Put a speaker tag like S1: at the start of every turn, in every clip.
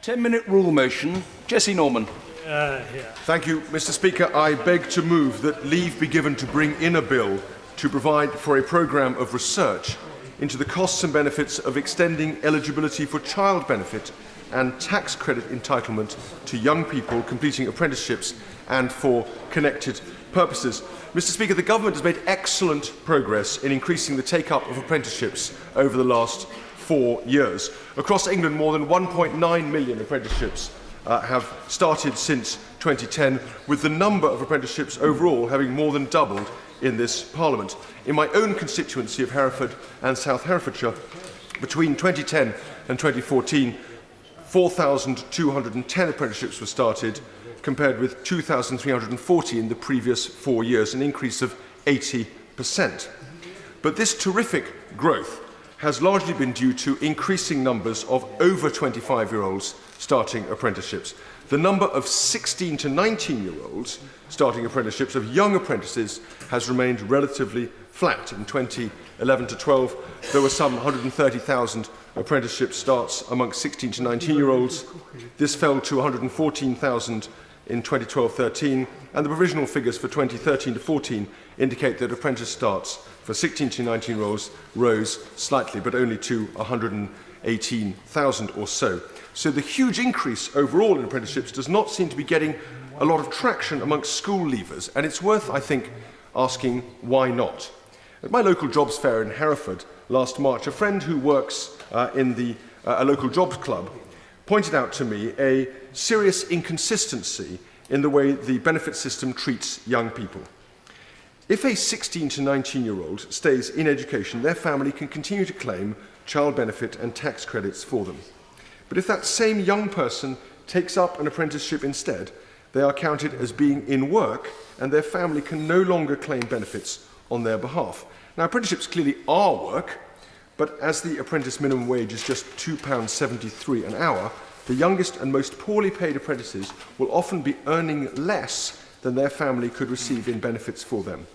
S1: 10-minute rule motion. Jesse Norman.
S2: Thank you, Mr. Speaker. I beg to move that leave be given to bring in a bill to provide for a programme of research into the costs and benefits of extending eligibility for child benefit and tax credit entitlement to young people completing apprenticeships and for connected purposes. Mr. Speaker, the government has made excellent progress in increasing the take-up of apprenticeships over the last 4 years. Across England, more than 1.9 million apprenticeships have started since 2010, with the number of apprenticeships overall having more than doubled in this Parliament. In my own constituency of Hereford and South Herefordshire, between 2010 and 2014, 4,210 apprenticeships were started, compared with 2,340 in the previous 4 years, an increase of 80%. But this terrific growth has largely been due to increasing numbers of over 25-year-olds starting apprenticeships. The number of 16 to 19-year-olds starting apprenticeships, of young apprentices, has remained relatively flat. In 2011 to 12, there were some 130,000 apprenticeship starts amongst 16 to 19-year-olds. This fell to 114,000 in 2012-13, and the provisional figures for 2013 to 14 indicate that apprentice starts for 16 to 19-year-olds rose slightly, but only to 118,000 or so. So the huge increase overall in apprenticeships does not seem to be getting a lot of traction amongst school leavers, and it's worth, I think, asking why not. At my local jobs fair in Hereford last March, a friend who works in a local jobs club pointed out to me a serious inconsistency in the way the benefit system treats young people. If a 16 to 19-year-old stays in education, their family can continue to claim child benefit and tax credits for them. But if that same young person takes up an apprenticeship instead, they are counted as being in work, and their family can no longer claim benefits on their behalf. Now, apprenticeships clearly are work, but as the apprentice minimum wage is just £2.73 an hour, the youngest and most poorly paid apprentices will often be earning less than their family could receive in benefits for them.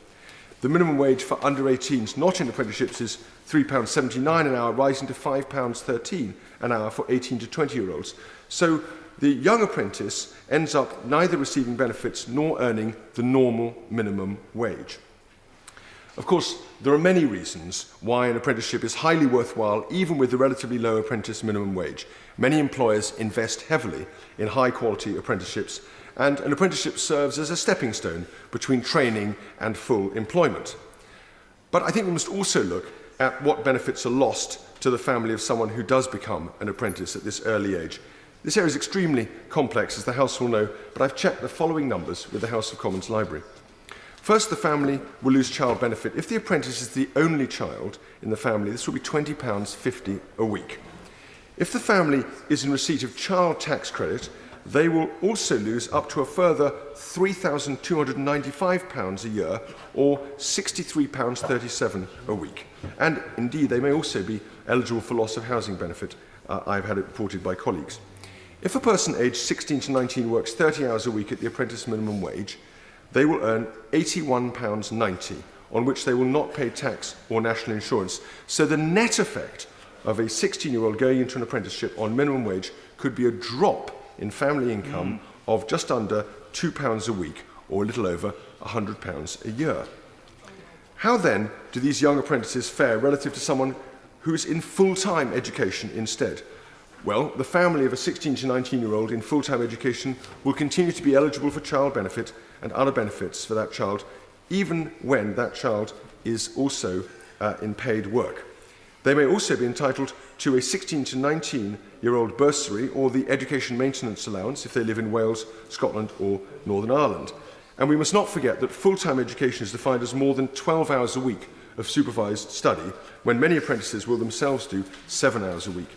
S2: The minimum wage for under 18s not in apprenticeships is £3.79 an hour, rising to £5.13 an hour for 18 to 20-year-olds. So the young apprentice ends up neither receiving benefits nor earning the normal minimum wage. Of course, there are many reasons why an apprenticeship is highly worthwhile, even with the relatively low apprentice minimum wage. Many employers invest heavily in high-quality apprenticeships, and an apprenticeship serves as a stepping stone between training and full employment. But I think we must also look at what benefits are lost to the family of someone who does become an apprentice at this early age. This area is extremely complex, as the House will know, but I've checked the following numbers with the House of Commons Library. First, the family will lose child benefit. If the apprentice is the only child in the family, this will be £20.50 a week. If the family is in receipt of child tax credit, they will also lose up to a further £3,295 a year, or £63.37 a week. And indeed, they may also be eligible for loss of housing benefit. I've had it reported by colleagues. If a person aged 16 to 19 works 30 hours a week at the apprentice minimum wage, they will earn £81.90, on which they will not pay tax or national insurance. So the net effect of a 16-year-old going into an apprenticeship on minimum wage could be a drop in family income of just under £2 a week, or a little over £100 a year. How then do these young apprentices fare relative to someone who's in full-time education instead? Well, the family of a 16 to 19-year-old in full-time education will continue to be eligible for child benefit and other benefits for that child, even when that child is also in paid work. They may also be entitled to a 16 to 19-year-old bursary or the education maintenance allowance if they live in Wales, Scotland or Northern Ireland. And we must not forget that full-time education is defined as more than 12 hours a week of supervised study, when many apprentices will themselves do 7 hours a week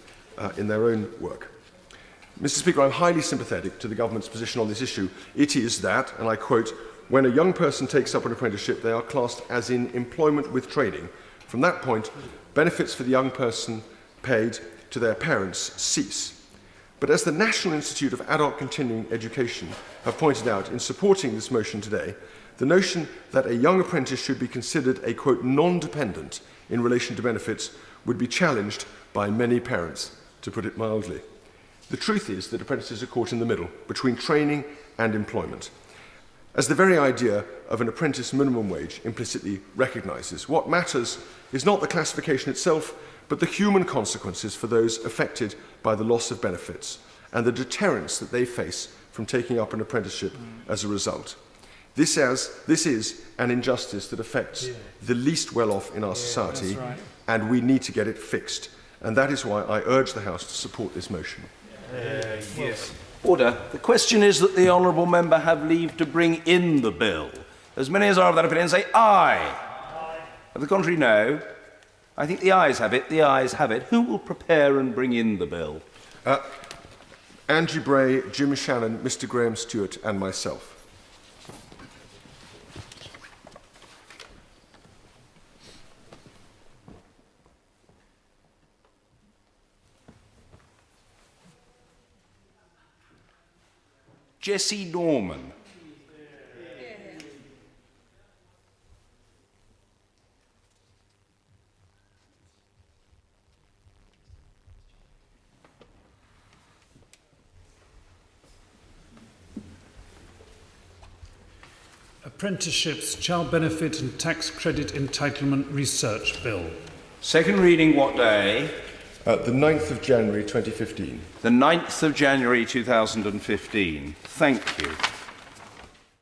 S2: in their own work. Mr. Speaker, I'm highly sympathetic to the government's position on this issue. It is that, and I quote, "When a young person takes up an apprenticeship, they are classed as in employment with training. From that point, benefits for the young person paid to their parents cease." But as the National Institute of Adult Continuing Education have pointed out in supporting this motion today, the notion that a young apprentice should be considered a, quote, non-dependent in relation to benefits would be challenged by many parents, to put it mildly. The truth is that apprentices are caught in the middle between training and employment. As the very idea of an apprentice minimum wage implicitly recognises, what matters is not the classification itself, but the human consequences for those affected by the loss of benefits and the deterrence that they face from taking up an apprenticeship as a result. This is an injustice that affects the least well-off in our society, and we need to get it fixed. And that is why I urge the House to support this motion.
S1: Yes. Order. The question is that the honourable member have leave to bring in the bill. As many as are of that opinion say aye. Aye. Of the contrary, no. I think the ayes have it. The ayes have it. Who will prepare and bring in the bill?
S2: Angie Bray, Jim Shannon, Mr. Graham Stewart and myself.
S1: Jesse Norman.
S3: Apprenticeships Child Benefit and Tax Credit Entitlement Research Bill.
S1: Second reading what day?
S2: The 9th of January 2015.
S1: The 9th of January 2015. Thank you.